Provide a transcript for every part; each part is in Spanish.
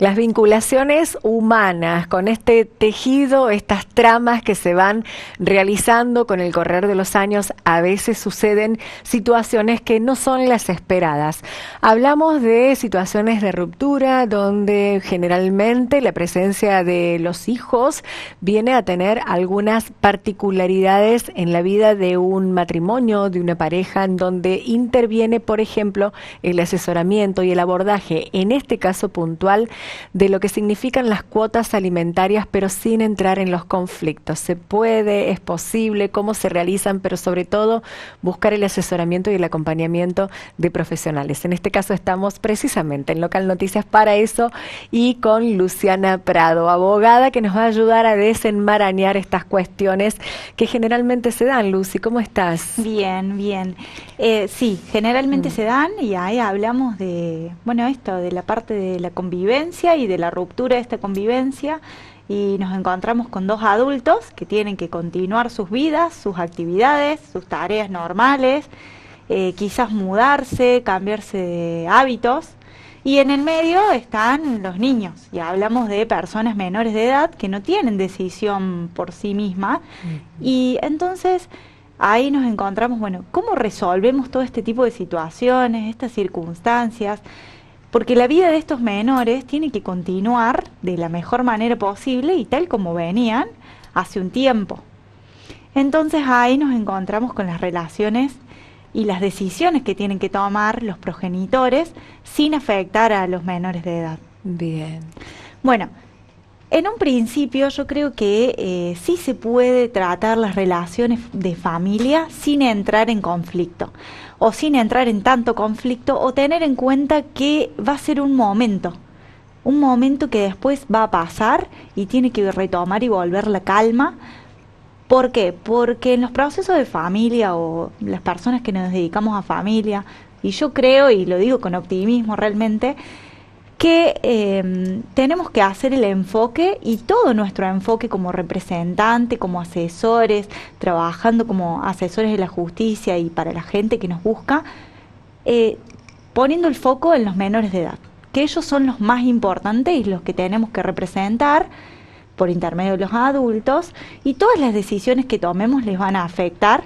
Las vinculaciones humanas, con este tejido, estas tramas que se van realizando con el correr de los años, a veces suceden situaciones que no son las esperadas. Hablamos de situaciones de ruptura donde generalmente la presencia de los hijos viene a tener algunas particularidades en la vida de un matrimonio, de una pareja, en donde interviene, por ejemplo, el asesoramiento y el abordaje, en este caso puntual, de lo que significan las cuotas alimentarias, pero sin entrar en los conflictos. Se puede, es posible, cómo se realizan, pero sobre todo buscar el asesoramiento y el acompañamiento de profesionales. En este caso estamos precisamente en Local Noticias para eso y con Luciana Prado, abogada, que nos va a ayudar a desenmarañar estas cuestiones que generalmente se dan. Lucy, ¿cómo estás? Bien, bien. Sí, generalmente se dan y ahí hablamos de, bueno, esto, de la parte de la convivencia y de la ruptura de esta convivencia, y nos encontramos con dos adultos que tienen que continuar sus vidas, sus actividades, sus tareas normales, quizás mudarse, cambiarse de hábitos, y en el medio están los niños, y hablamos de personas menores de edad que no tienen decisión por sí misma, y entonces ahí nos encontramos, bueno, ¿cómo resolvemos todo este tipo de situaciones, estas circunstancias? Porque la vida de estos menores tiene que continuar de la mejor manera posible y tal como venían hace un tiempo. Entonces ahí nos encontramos con las relaciones y las decisiones que tienen que tomar los progenitores sin afectar a los menores de edad. Bien. Bueno, en un principio yo creo que sí se puede tratar las relaciones de familia sin entrar en conflicto o sin entrar en tanto conflicto, o tener en cuenta que va a ser un momento que después va a pasar y tiene que retomar y volver la calma. ¿Por qué? Porque en los procesos de familia, o las personas que nos dedicamos a familia, y yo creo, y lo digo con optimismo realmente, que tenemos que hacer el enfoque, y todo nuestro enfoque como representante, como asesores, trabajando como asesores de la justicia y para la gente que nos busca, poniendo el foco en los menores de edad, que ellos son los más importantes y los que tenemos que representar por intermedio de los adultos, y todas las decisiones que tomemos les van a afectar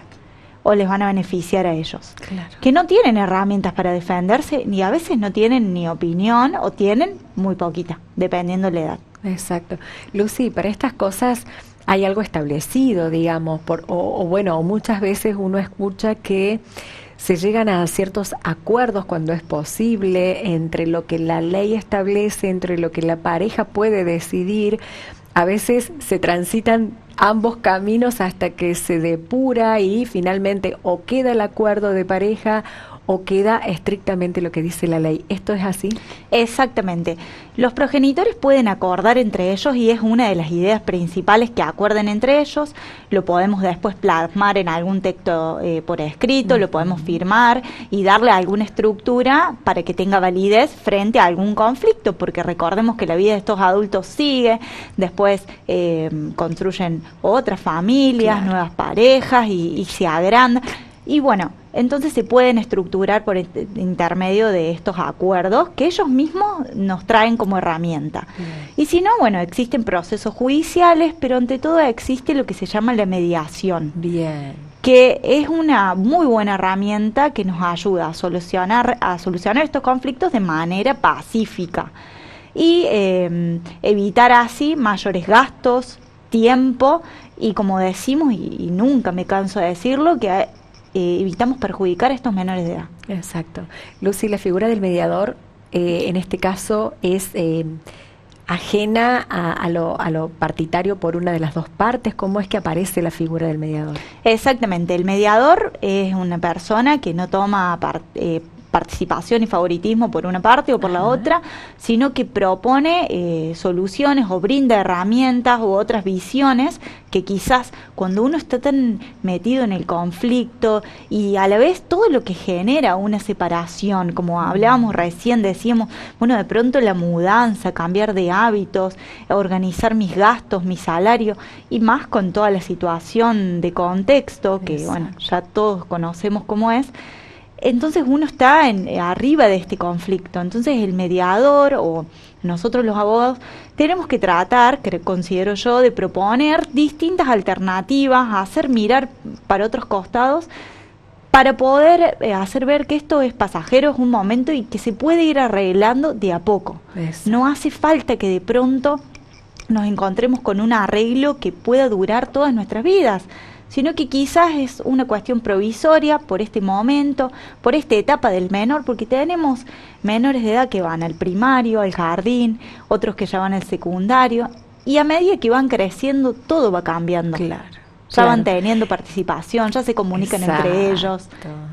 o les van a beneficiar a ellos. Claro. Que no tienen herramientas para defenderse, ni a veces no tienen ni opinión, o tienen muy poquita, dependiendo de la edad. Exacto. Lucy, para estas cosas hay algo establecido, digamos, o muchas veces uno escucha que se llegan a ciertos acuerdos cuando es posible entre lo que la ley establece, entre lo que la pareja puede decidir. A veces se transitan ambos caminos hasta que se depura y finalmente o queda el acuerdo de pareja o queda estrictamente lo que dice la ley. ¿Esto es así? Exactamente. Los progenitores pueden acordar entre ellos, y es una de las ideas principales que acuerden entre ellos. Lo podemos después plasmar en algún texto por escrito, lo podemos firmar y darle alguna estructura para que tenga validez frente a algún conflicto, porque recordemos que la vida de estos adultos sigue, después construyen otras familias, Claro. nuevas parejas, y se agrandan. Y bueno, entonces se pueden estructurar por intermedio de estos acuerdos que ellos mismos nos traen como herramienta. Y si no, bueno, existen procesos judiciales, pero ante todo existe lo que se llama la mediación, Bien. que es una muy buena herramienta que nos ayuda a solucionar estos conflictos de manera pacífica y evitar así mayores gastos, tiempo, y como decimos, y nunca me canso de decirlo, que evitamos perjudicar a estos menores de edad. Exacto. Lucy, la figura del mediador en este caso es ajena a lo partitario por una de las dos partes. ¿Cómo es que aparece la figura del mediador? Exactamente, el mediador es una persona que no toma participación y favoritismo por una parte o por la otra, sino que propone soluciones o brinda herramientas u otras visiones que quizás cuando uno está tan metido en el conflicto, y a la vez todo lo que genera una separación, como hablábamos recién, decíamos, bueno, de pronto la mudanza, cambiar de hábitos, organizar mis gastos, mi salario, y más con toda la situación de contexto, que bueno, ya todos conocemos cómo es. Entonces uno está arriba de este conflicto. Entonces el mediador o nosotros los abogados tenemos que tratar, que considero yo, de proponer distintas alternativas, hacer mirar para otros costados, para poder hacer ver que esto es pasajero, es un momento y que se puede ir arreglando de a poco. Eso. No hace falta que de pronto nos encontremos con un arreglo que pueda durar todas nuestras vidas, sino que quizás es una cuestión provisoria por este momento, por esta etapa del menor, porque tenemos menores de edad que van al primario, al jardín, otros que ya van al secundario, y a medida que van creciendo todo va cambiando. Claro. Ya van teniendo participación, ya se comunican entre ellos.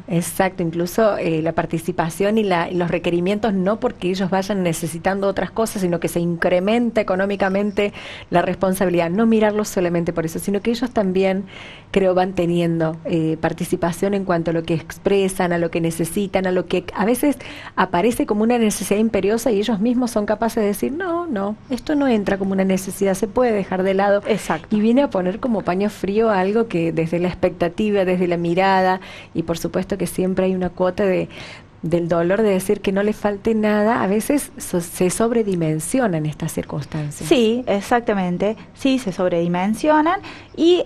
Exacto, incluso la participación y los requerimientos, no porque ellos vayan necesitando otras cosas, sino que se incrementa económicamente la responsabilidad, no mirarlos solamente por eso, sino que ellos también, creo, van teniendo participación en cuanto a lo que expresan, a lo que necesitan, a lo que a veces aparece como una necesidad imperiosa y ellos mismos son capaces de decir, no, esto no entra como una necesidad, se puede dejar de lado. Exacto. Y viene a poner como paño frío algo que desde la expectativa, desde la mirada, y por supuesto que siempre hay una cuota del dolor de decir que no le falte nada, a veces se sobredimensionan estas circunstancias. Sí, exactamente, sí, se sobredimensionan y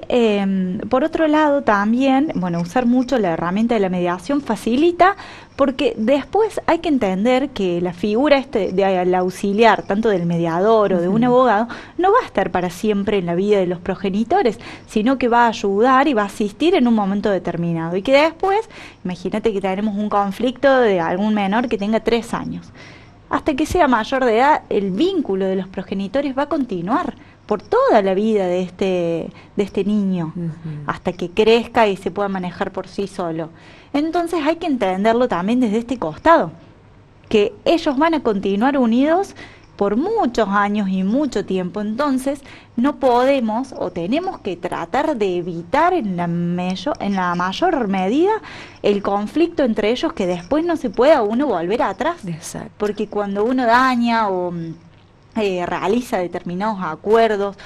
por otro lado también, bueno, usar mucho la herramienta de la mediación facilita porque después hay que entender que la figura del auxiliar, tanto del mediador o de un abogado, no va a estar para siempre en la vida de los progenitores, sino que va a ayudar y va a asistir en un momento determinado. Y que después, imagínate que tenemos un conflicto de algún menor que tenga 3 años. Hasta que sea mayor de edad, el vínculo de los progenitores va a continuar por toda la vida de este niño, hasta que crezca y se pueda manejar por sí solo. Entonces hay que entenderlo también desde este costado, que ellos van a continuar unidos por muchos años y mucho tiempo. Entonces no podemos o tenemos que tratar de evitar en la mayor medida el conflicto entre ellos, que después no se pueda uno volver atrás. Exacto. Porque cuando uno daña o realiza determinados acuerdos,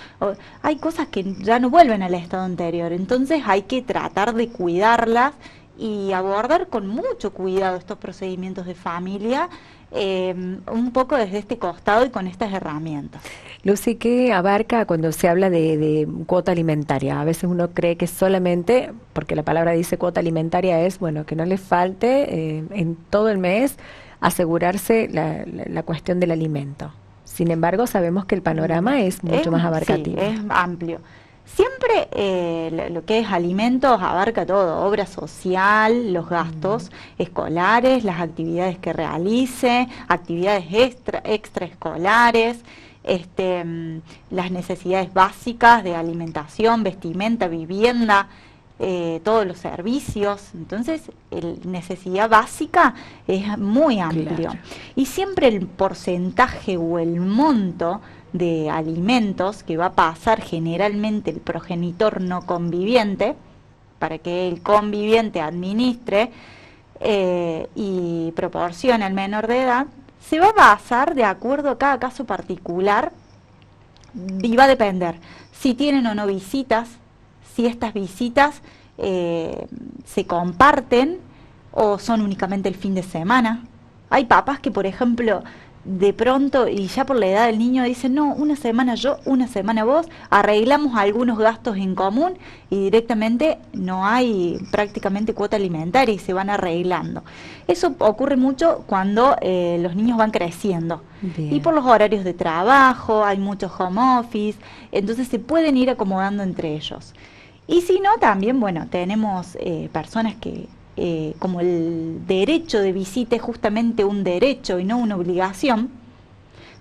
hay cosas que ya no vuelven al estado anterior. Entonces hay que tratar de cuidarlas y abordar con mucho cuidado estos procedimientos de familia, un poco desde este costado y con estas herramientas. Lucy, ¿qué abarca cuando se habla de cuota alimentaria? A veces uno cree que solamente, porque la palabra dice cuota alimentaria, es bueno que no le falte en todo el mes asegurarse la cuestión del alimento. Sin embargo, sabemos que el panorama es mucho más abarcativo. Sí, es amplio. Siempre lo que es alimentos abarca todo, obra social, los gastos escolares, las actividades que realice, actividades extraescolares, las necesidades básicas de alimentación, vestimenta, vivienda, todos los servicios. Entonces, necesidad básica es muy amplio. Claro. Y siempre el porcentaje o el monto de alimentos que va a pasar generalmente el progenitor no conviviente, para que el conviviente administre y proporcione al menor de edad, se va a basar de acuerdo a cada caso particular y va a depender si tienen o no visitas, si estas visitas se comparten o son únicamente el fin de semana. Hay papás que, por ejemplo, de pronto, y ya por la edad del niño, dicen, no, una semana yo, una semana vos, arreglamos algunos gastos en común y directamente no hay prácticamente cuota alimentaria y se van arreglando. Eso ocurre mucho cuando los niños van creciendo. Bien. Y por los horarios de trabajo, hay mucho home office, entonces se pueden ir acomodando entre ellos. Y si no, también, bueno, tenemos personas que como el derecho de visita es justamente un derecho y no una obligación,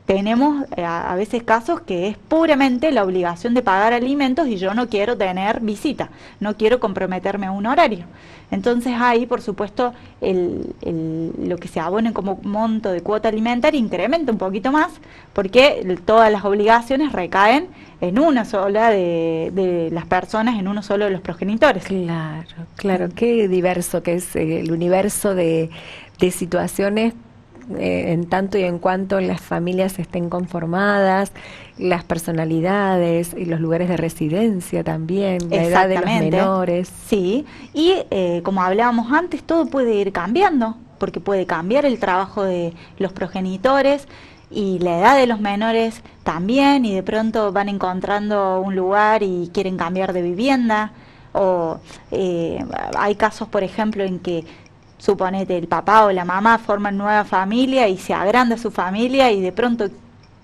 tenemos a veces casos que es puramente la obligación de pagar alimentos y yo no quiero tener visita, no quiero comprometerme a un horario. Entonces ahí, por supuesto, lo que se abone como monto de cuota alimentaria incrementa un poquito más, porque todas las obligaciones recaen en una sola de las personas, en uno solo de los progenitores. Claro, claro, qué diverso que es el universo de situaciones en tanto y en cuanto las familias estén conformadas, las personalidades y los lugares de residencia también, la edad de los menores. Sí, y como hablábamos antes, todo puede ir cambiando, porque puede cambiar el trabajo de los progenitores. y la edad de los menores también, y de pronto van encontrando un lugar y quieren cambiar de vivienda, o hay casos, por ejemplo, en que suponete el papá o la mamá forman nueva familia y se agranda su familia y de pronto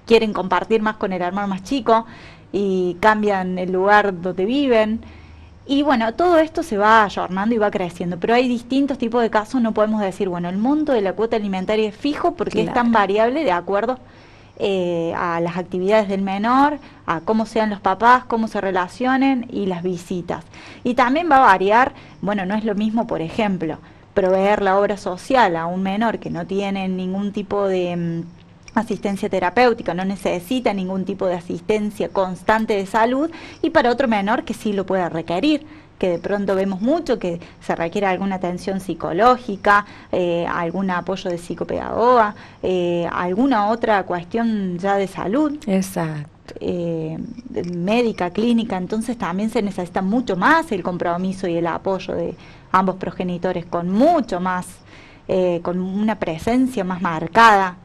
quieren compartir más con el hermano más chico y cambian el lugar donde viven. Y bueno, todo esto se va ayornando y va creciendo, pero hay distintos tipos de casos, no podemos decir, bueno, el monto de la cuota alimentaria es fijo porque es tan variable de acuerdo a las actividades del menor, a cómo sean los papás, cómo se relacionen y las visitas. Y también va a variar, bueno, no es lo mismo, por ejemplo, proveer la obra social a un menor que no tiene ningún tipo de asistencia terapéutica, no necesita ningún tipo de asistencia constante de salud, y para otro menor que sí lo pueda requerir, que de pronto vemos mucho que se requiere alguna atención psicológica, algún apoyo de psicopedagoga, alguna otra cuestión ya de salud. Exacto. Médica, clínica, entonces también se necesita mucho más el compromiso y el apoyo de ambos progenitores, con mucho más, con una presencia más marcada.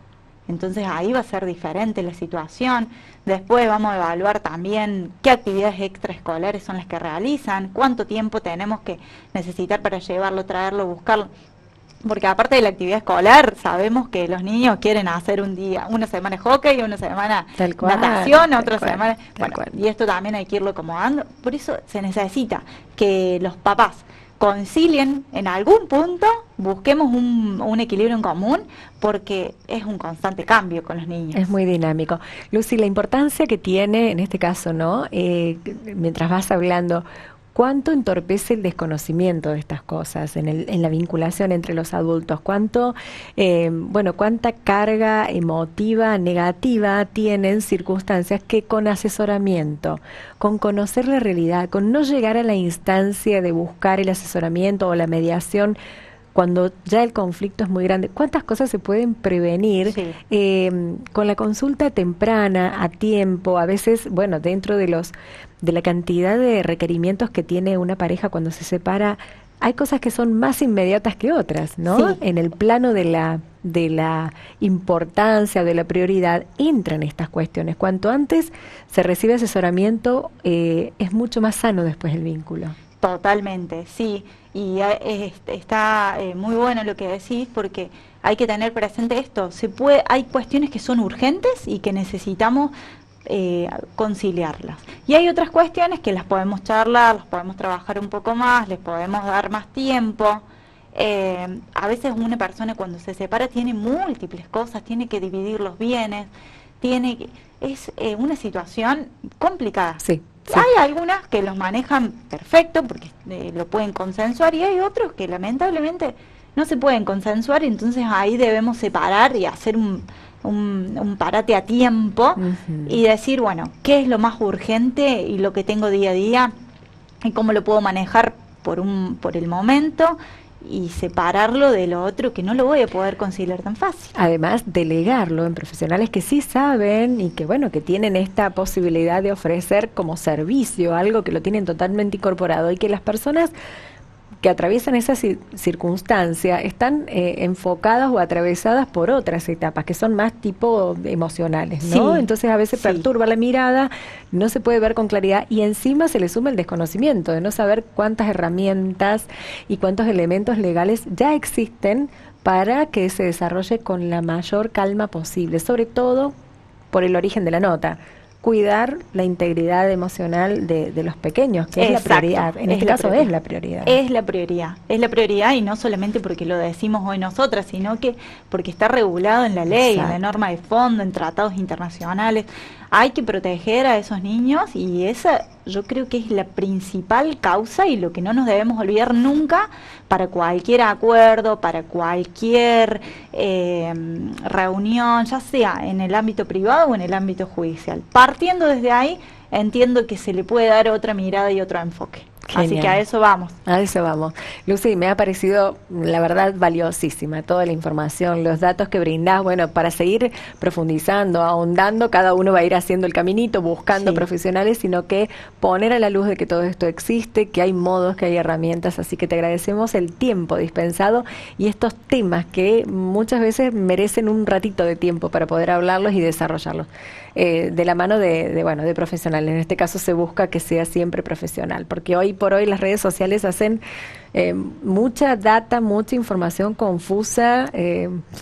Entonces ahí va a ser diferente la situación. Después vamos a evaluar también qué actividades extraescolares son las que realizan, cuánto tiempo tenemos que necesitar para llevarlo, traerlo, buscarlo. Porque aparte de la actividad escolar, sabemos que los niños quieren hacer un día, una semana de hockey, una semana natación, otra semana... Bueno, y esto también hay que irlo acomodando. Por eso se necesita que los papás concilien en algún punto, busquemos un equilibrio en común, porque es un constante cambio con los niños. Es muy dinámico. Lucy, la importancia que tiene en este caso, ¿no? Mientras vas hablando, ¿cuánto entorpece el desconocimiento de estas cosas en la vinculación entre los adultos? ¿Cuánta carga emotiva, negativa tienen circunstancias que con asesoramiento, con conocer la realidad, con no llegar a la instancia de buscar el asesoramiento o la mediación cuando ya el conflicto es muy grande, cuántas cosas se pueden prevenir con la consulta temprana, a tiempo, a veces, bueno, dentro de la cantidad de requerimientos que tiene una pareja cuando se separa, hay cosas que son más inmediatas que otras, ¿no? Sí. En el plano de la importancia, de la prioridad, entran estas cuestiones. Cuanto antes se recibe asesoramiento, es mucho más sano después el vínculo. Totalmente, sí, y está muy bueno lo que decís, porque hay que tener presente esto. Hay cuestiones que son urgentes y que necesitamos conciliarlas, y hay otras cuestiones que las podemos charlar, las podemos trabajar un poco más, les podemos dar más tiempo. A veces una persona cuando se separa tiene múltiples cosas, tiene que dividir los bienes, es una situación complicada. Sí. Sí. Hay algunas que los manejan perfecto porque lo pueden consensuar, y hay otros que lamentablemente no se pueden consensuar, entonces ahí debemos separar y hacer un parate a tiempo y decir, bueno, qué es lo más urgente y lo que tengo día a día y cómo lo puedo manejar por el momento, y separarlo de lo otro que no lo voy a poder conciliar tan fácil. Además, delegarlo en profesionales que sí saben y que, bueno, que tienen esta posibilidad de ofrecer como servicio algo que lo tienen totalmente incorporado, y que las personas que atraviesan esa circunstancia están enfocadas o atravesadas por otras etapas que son más tipo emocionales, ¿no? Sí, entonces a veces perturba la mirada, no se puede ver con claridad, y encima se le suma el desconocimiento de no saber cuántas herramientas y cuántos elementos legales ya existen para que se desarrolle con la mayor calma posible, sobre todo por el origen de la nota. Cuidar la integridad emocional de los pequeños, que es la prioridad. En este caso es la prioridad. Es la prioridad, y no solamente porque lo decimos hoy nosotras, sino que porque está regulado en la ley, en la norma de fondo, en tratados internacionales. Hay que proteger a esos niños, y esa yo creo que es la principal causa y lo que no nos debemos olvidar nunca para cualquier acuerdo, para cualquier reunión, ya sea en el ámbito privado o en el ámbito judicial. Partiendo desde ahí, entiendo que se le puede dar otra mirada y otro enfoque. Así Genial. que a eso vamos. A eso vamos. Lucy, me ha parecido, la verdad, valiosísima toda la información, los datos que brindás. Bueno, para seguir profundizando, ahondando, cada uno va a ir haciendo el caminito, buscando Sí. profesionales, sino que poner a la luz de que todo esto existe, que hay modos, que hay herramientas. Así que te agradecemos el tiempo dispensado y estos temas que muchas veces merecen un ratito de tiempo para poder hablarlos y desarrollarlos. De la mano bueno, de profesionales. En este caso se busca que sea siempre profesional, porque hoy por hoy las redes sociales hacen mucha data, mucha información confusa,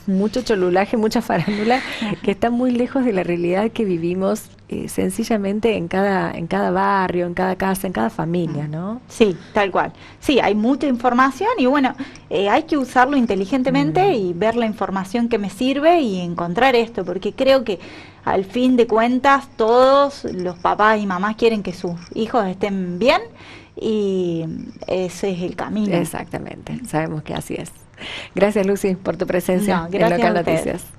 mucho cholulaje, mucha farándula, que está muy lejos de la realidad que vivimos sencillamente en cada barrio, en cada casa, en cada familia, ¿no? Sí, tal cual. Sí, hay mucha información y bueno, hay que usarlo inteligentemente y ver la información que me sirve y encontrar esto, porque creo que al fin de cuentas todos los papás y mamás quieren que sus hijos estén bien y ese es el camino. Exactamente, sabemos que así es. Gracias, Lucy, por tu presencia No, en gracias Local a ustedes. Noticias.